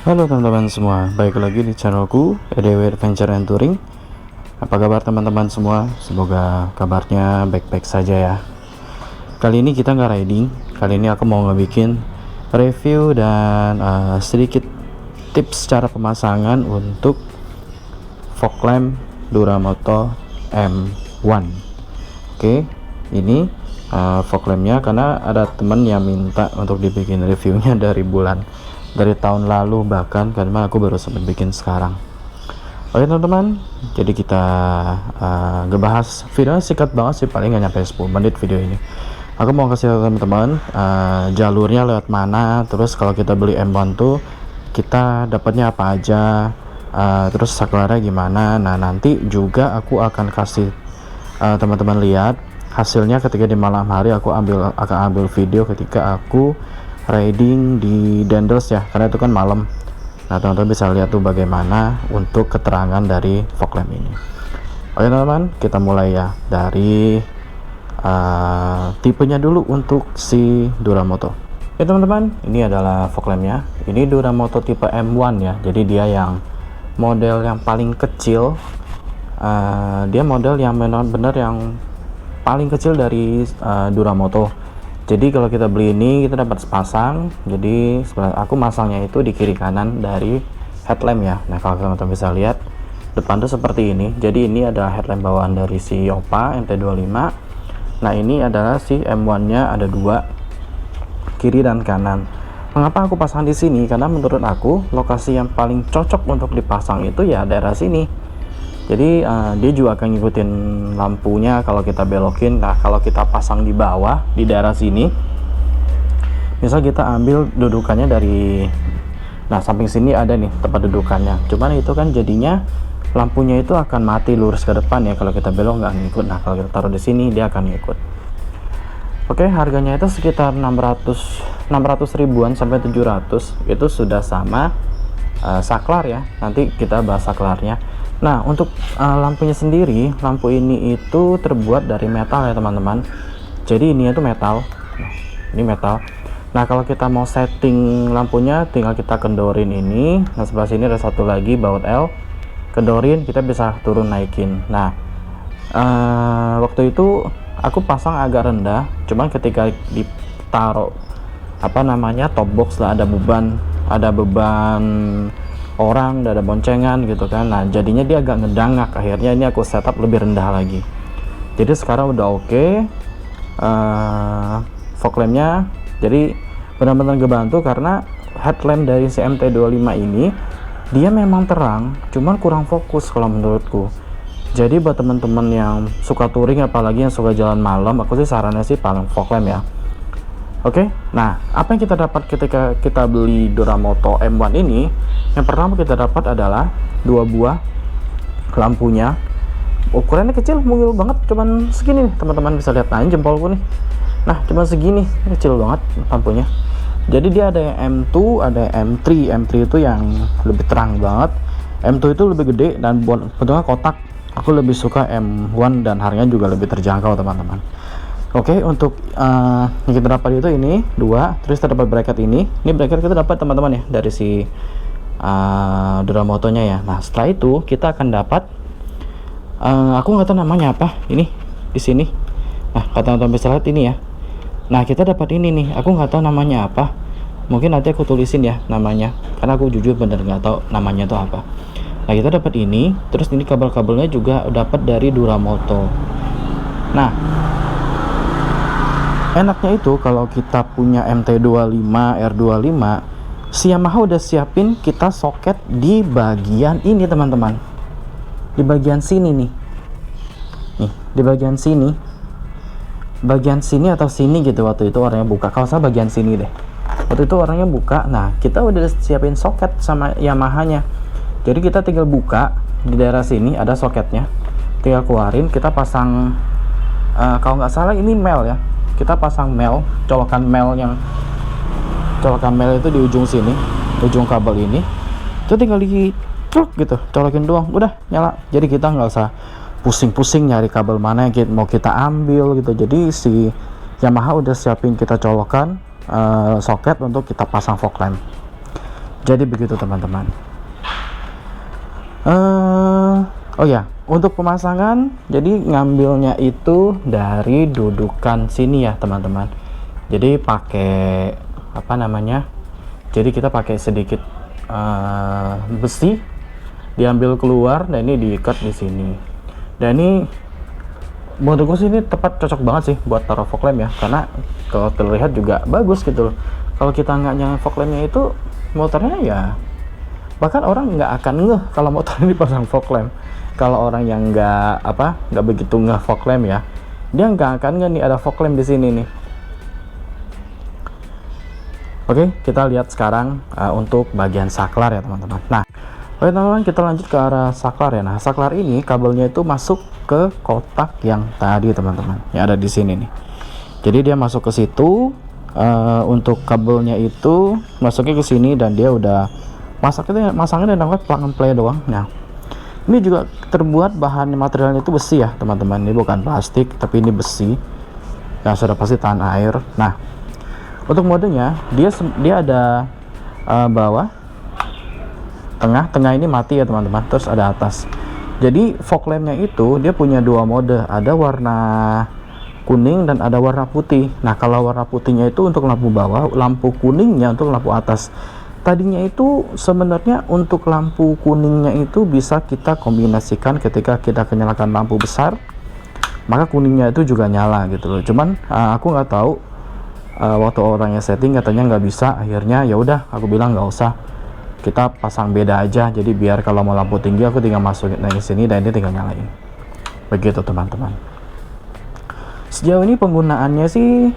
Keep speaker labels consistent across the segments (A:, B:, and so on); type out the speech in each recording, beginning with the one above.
A: Halo teman-teman semua, balik lagi di channelku EDW Adventure and Touring. Apa kabar teman-teman semua? Semoga kabarnya baik-baik saja ya. Kali ini kita nggak riding, kali ini aku mau ngebikin review dan sedikit tips cara pemasangan untuk fog lamp Duramoto M1. Oke, ini fog lampnya karena ada teman yang minta untuk dibikin reviewnya dari tahun lalu, bahkan karena aku baru sempat bikin sekarang. Oke teman-teman, jadi kita ngebahas videonya singkat banget sih, paling nggak nyampe 10 menit video ini. Aku mau kasih tahu teman-teman jalurnya lewat mana, terus kalau kita beli M1 tuh kita dapatnya apa aja, terus saklarnya gimana. Nah nanti juga aku akan kasih teman-teman lihat hasilnya ketika di malam hari aku akan ambil video ketika aku riding di Dendels ya, karena itu kan malam. Nah teman-teman bisa lihat tuh bagaimana untuk keterangan dari fog lamp ini. Oke teman-teman, kita mulai ya dari tipenya dulu untuk si Duramoto. Oke teman-teman, ini adalah fog lampnya. Ini Duramoto tipe M1 ya, jadi dia yang model yang paling kecil. Dia model yang benar-benar yang paling kecil dari Duramoto. Jadi kalau kita beli ini kita dapat sepasang. Jadi sebenarnya aku masangnya itu di kiri kanan dari headlamp ya. Nah kalau teman-teman bisa lihat depan tuh seperti ini. Jadi ini adalah headlamp bawaan dari si Oppa MT25. Nah ini adalah si M1 nya, ada dua, kiri dan kanan. Mengapa aku pasang di sini? Karena menurut aku lokasi yang paling cocok untuk dipasang itu ya daerah sini. Jadi dia juga akan ngikutin lampunya kalau kita belokin. Nah kalau kita pasang di bawah di daerah sini, misal kita ambil dudukannya dari, nah samping sini ada nih tempat dudukannya, cuman itu kan jadinya lampunya itu akan mati lurus ke depan ya, kalau kita belok nggak ngikut. Nah kalau kita taruh di sini dia akan ngikut. Oke, harganya itu sekitar 600 ribuan sampai 700, itu sudah sama saklar ya. Nanti kita bahas saklarnya. Nah untuk lampunya sendiri, lampu ini itu terbuat dari metal ya teman-teman. Jadi ini itu metal. Nah, ini metal. Nah kalau kita mau setting lampunya, tinggal kita kendorin ini. Nah sebelah sini ada satu lagi baut L, kendorin, kita bisa turun naikin. Nah waktu itu aku pasang agak rendah, cuman ketika ditaruh top box lah, ada beban orang, ada boncengan gitu kan. Nah jadinya dia agak ngedangak, akhirnya ini aku setup lebih rendah lagi. Jadi sekarang udah oke. Fog lampnya jadi benar-benar ngebantu, karena headlamp dari si MT25 ini dia memang terang, cuman kurang fokus kalau menurutku. Jadi buat teman-teman yang suka touring, apalagi yang suka jalan malam, aku sih sarannya sih paling fog lamp ya. Oke, nah apa yang kita dapat ketika kita beli Duramoto M1 ini? Yang pertama kita dapat adalah dua buah lampunya. Ukurannya kecil, mungil banget, cuman segini nih teman-teman bisa lihat. Nah jempolku nih, nah cuman segini, kecil banget lampunya. Jadi dia ada yang M2, ada yang M3. M3 itu yang lebih terang banget, M2 itu lebih gede dan bentuknya kotak. Aku lebih suka M1 dan harganya juga lebih terjangkau teman-teman. Oke, untuk yang kita dapat itu ini dua, terus kita dapat bracket ini bracket kita dapat teman-teman ya dari si Duramotonya ya. Nah setelah itu kita akan dapat aku nggak tahu namanya apa ini di sini. Nah kata teman-teman bisa lihat ini ya. Nah kita dapat ini nih, aku nggak tahu namanya apa, mungkin nanti aku tulisin ya namanya, karena aku jujur bener nggak tahu namanya itu apa. Nah kita dapat ini, terus ini kabel-kabelnya juga dapat dari Duramoto. Nah enaknya itu kalau kita punya MT25, R25, si Yamaha udah siapin kita soket di bagian ini teman-teman, di bagian sini nih, di bagian sini atau sini gitu. Waktu itu orangnya buka, kalau salah bagian sini deh, waktu itu orangnya buka. Nah kita udah siapin soket sama Yamaha-nya, jadi kita tinggal buka di daerah sini ada soketnya, tinggal keluarin, kita pasang kalau nggak salah ini mel ya, kita pasang mel, colokan mel itu di ujung sini, ujung kabel ini, itu tinggal di truk gitu, colokin doang, udah nyala. Jadi kita nggak usah pusing-pusing nyari kabel mana yang mau kita ambil gitu. Jadi si Yamaha udah siapin kita colokan soket untuk kita pasang fog lamp. Jadi begitu teman-teman. Oh ya, untuk pemasangan, jadi ngambilnya itu dari dudukan sini ya teman-teman. Jadi pakai apa namanya? Jadi kita pakai sedikit besi, diambil keluar, dan ini diikat di sini. Dan ini menurutku sih ini tepat, cocok banget sih buat taruh fog lamp ya, karena kalau terlihat juga bagus gitu loh. Kalau kita nggak nyalain fog lampnya itu, motornya ya bahkan orang nggak akan ngeh kalau motor ini pasang fog lamp. Kalau orang yang nggak begitu ngeh fog lamp ya, dia nggak akan ngeh nih ada fog lamp di sini nih. Oke, kita lihat sekarang untuk bagian saklar ya teman-teman. Nah, oke teman-teman, kita lanjut ke arah saklar ya. Nah, saklar ini kabelnya itu masuk ke kotak yang tadi teman-teman, yang ada di sini nih. Jadi dia masuk ke situ, untuk kabelnya itu masuknya ke sini, dan dia udah masangnya dengan plug and play doang. Nah, ini juga terbuat bahan materialnya itu besi ya teman-teman. Ini bukan plastik, tapi ini besi yang sudah pasti tahan air. Nah, untuk modenya dia ada bawah, tengah ini mati ya teman-teman, terus ada atas. Jadi fog lampnya itu dia punya dua mode, ada warna kuning dan ada warna putih. Nah, kalau warna putihnya itu untuk lampu bawah, lampu kuningnya untuk lampu atas. Tadinya itu sebenarnya untuk lampu kuningnya itu bisa kita kombinasikan ketika kita nyalakan lampu besar, maka kuningnya itu juga nyala gitu loh. Cuman aku nggak tahu waktu orangnya setting katanya nggak bisa. Akhirnya ya udah, aku bilang nggak usah, kita pasang beda aja. Jadi biar kalau mau lampu tinggi aku tinggal masukin dari sini dan ini tinggal nyalain. Begitu teman-teman. Sejauh ini penggunaannya sih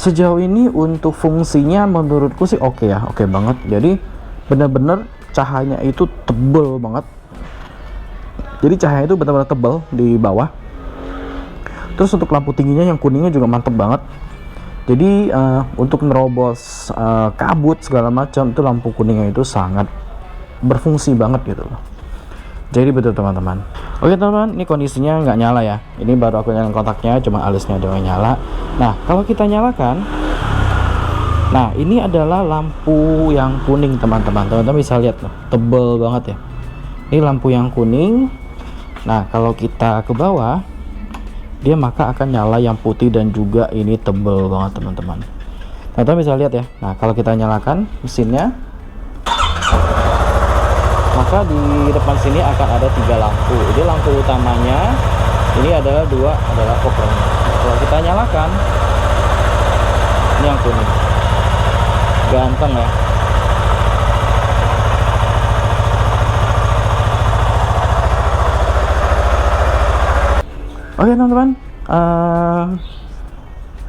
A: sejauh ini untuk fungsinya menurutku sih oke ya, oke banget. Jadi bener-bener cahayanya itu tebel banget. Jadi cahaya itu benar-benar tebal di bawah. Terus untuk lampu tingginya yang kuningnya juga mantep banget. Jadi untuk nerobos kabut segala macam itu lampu kuningnya itu sangat berfungsi banget gitu loh. Jadi betul teman-teman. Oke teman-teman, ini kondisinya nggak nyala ya. Ini baru aku nyalain kontaknya, cuma alisnya doang nyala. Nah, kalau kita nyalakan, nah ini adalah lampu yang kuning teman-teman. Teman-teman bisa lihat loh, tebel banget ya. Ini lampu yang kuning. Nah, kalau kita ke bawah, dia maka akan nyala yang putih dan juga ini tebel banget teman-teman. Nah, teman bisa lihat ya. Nah, kalau kita nyalakan mesinnya, maka di depan sini akan ada 3 lampu. Ini lampu utamanya, ini adalah 2 adalah fog lamp. Kalau kita nyalakan, ini yang kuning, ganteng ya. Oke teman-teman,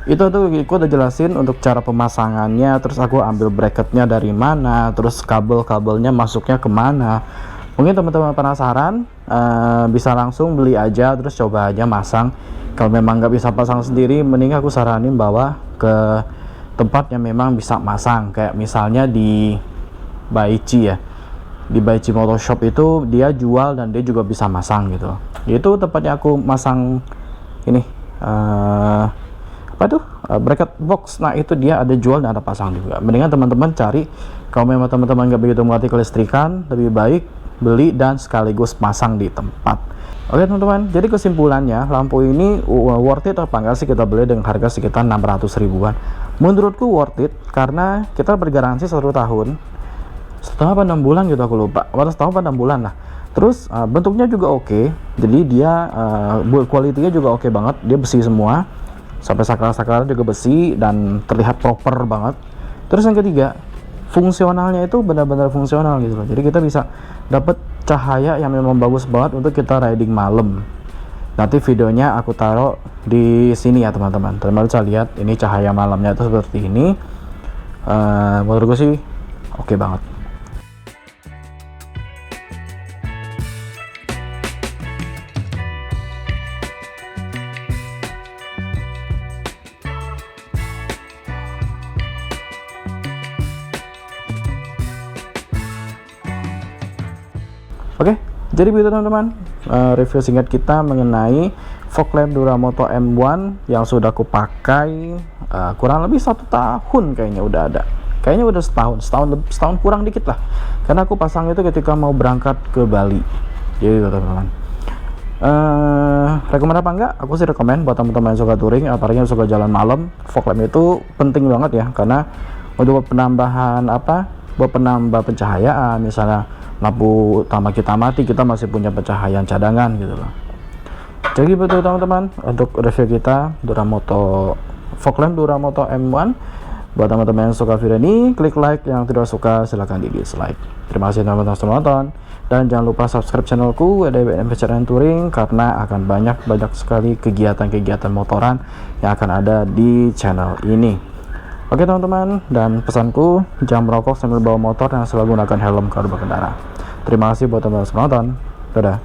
A: itu tuh aku udah jelasin untuk cara pemasangannya, terus aku ambil bracketnya dari mana, terus kabelnya masuknya kemana. Mungkin teman-teman penasaran, bisa langsung beli aja terus coba aja masang. Kalau memang nggak bisa pasang sendiri, mending aku saranin bawa ke tempat yang memang bisa masang, kayak misalnya di Baichi ya. Di Baichi Motor Shop itu dia jual dan dia juga bisa masang gitu. Itu tempatnya aku masang ini bracket box. Nah, itu dia ada jual dan ada pasang juga. Mendingan teman-teman cari, kalau memang teman-teman nggak begitu mengerti kelistrikan, lebih baik beli dan sekaligus pasang di tempat. Oke teman-teman, jadi kesimpulannya lampu ini worth it apa enggak sih kita beli dengan harga sekitar 600 ribuan. Menurutku worth it karena kita bergaransi 1 tahun, setengah apa 6 bulan gitu, aku lupa, setahun apa 6 bulan lah. Terus bentuknya juga oke, jadi dia build quality-nya juga oke banget. Dia besi semua, sampai saklar-saklar juga besi dan terlihat proper banget. Terus yang ketiga, fungsionalnya itu benar-benar fungsional gitu loh. Jadi kita bisa dapat cahaya yang memang bagus banget untuk kita riding malam. Nanti videonya aku taruh di sini ya teman-teman. Teman-teman bisa lihat ini cahaya malamnya itu seperti ini. Menurutku sih oke banget. Oke, jadi begitu teman-teman, review singkat kita mengenai fog lamp Duramoto M1 yang sudah aku pakai kurang lebih 1 tahun kayaknya udah ada. kayaknya udah setahun kurang dikit lah, karena aku pasang itu ketika mau berangkat ke Bali. Jadi teman-teman, rekomen apa enggak? Aku sih rekomen buat teman-teman yang suka touring, apalagi yang suka jalan malam. Fog lamp itu penting banget ya, karena untuk penambahan buat penambah pencahayaan. Misalnya lampu utama kita mati, kita masih punya pencahayaan cadangan gitu loh. Jadi betul teman-teman, untuk review kita Duramoto fog lamp Duramoto M1. Buat teman-teman yang suka video ini, klik like, yang tidak suka silahkan di dislike. Terima kasih teman-teman sudah menonton, dan jangan lupa subscribe channelku WDWN Pencarian Touring, karena akan banyak sekali kegiatan-kegiatan motoran yang akan ada di channel ini. Oke teman-teman, dan pesanku, jangan merokok sambil bawa motor dan selalu gunakan helm kalau berkendara. Terima kasih buat teman-teman yang sudah menonton. Dadah.